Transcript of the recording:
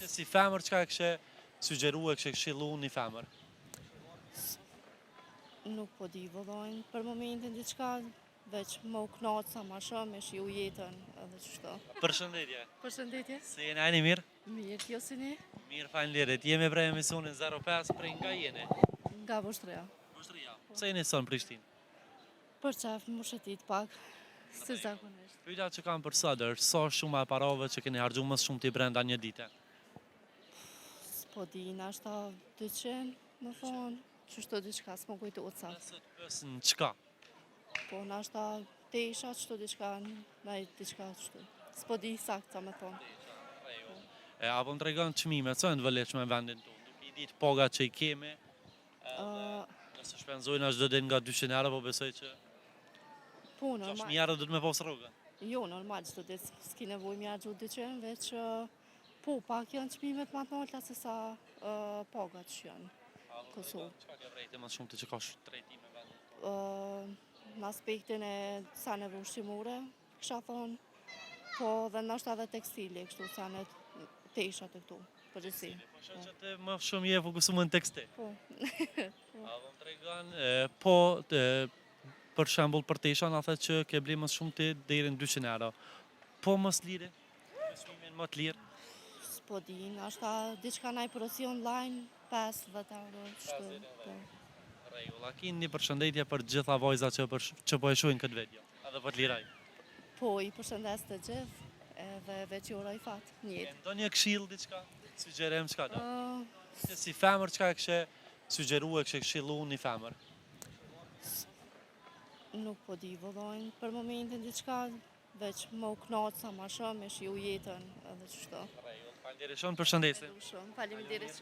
Si femër, çka e këshe sugjeru e këshe këshillu një femër? Nuk po di vëllojnë për momentin diçka, veç më u knaqë sa ma shumë, me shiu jetën edhe qështu. Përshëndetje. Përshëndetje. Si jeni ajni mirë? Mirë, jo si ne? Mirë, faleminderit. Jemi prej emisionin 05 prej nga jeni? Nga Voshtria. Voshtria. Pse jeni son Prishtinë? Për qef më shëtit pak, si zakonisht. Pyetja që kam për sot është, sa shumë e parave që keni harxhu më shumë ti brenda një dite? S'po di, nashta 200, më thonë, qështu diçka, s'mo kujtu sa. Nëse të pësën qka? Po nashta tesha, qështu diçka, me diçka qështu. S'po di sakt sa me thonë. Apo më tregon çmime, co janë të vëlefshme në vendin tonë? Duke i ditë pagat që i kemi, nëse shpenzojnë çdo ditë nga 200 euro, po besoj që Po, 6.000 normal. euro do të me pas rrugën. Jo, normal, çdo ditë s'ki nevojë me harxhu 200, veç po, pak janë çmimet më të larta se sa pagat që janë. Kosovë. Çka ke vrejtë më shumë ti që ka drejtim në vendin tonë? Në aspektin e sa nevojë ushqimore, kisha thonë, po dhe ndoshta edhe tekstile, kështu sa në teshat e këtu, përgjithësi. Po shoh që ti më shumë je fokusuar në tekstil. Po. Apo më tregon, po për shembull për tesha na thotë që ke bler më shumë ti deri në 200 euro. Po mos liri, me çmimin më të lirë. S'po di, ndoshta diçka naj porosi online, 50 euro, kështu. Po. Rregull, a keni një përshëndetje për të gjitha vajzat që po e shohin këtë video, edhe po të liraj. Po, i përshëndes të gjithë, edhe veç i uroj fat, njëtë. Ndonjë këshill diçka? Sugjerim çka do? Si femër çka e këshe sugjeru e këshe këshillu një femër? Nuk po di vëllojnë për momentin diçka, veç më u knaqë sa ma shumë, me shiu jetën edhe qështu. Faleminderit shumë, përshëndetje. Shumë, faleminderit shumë.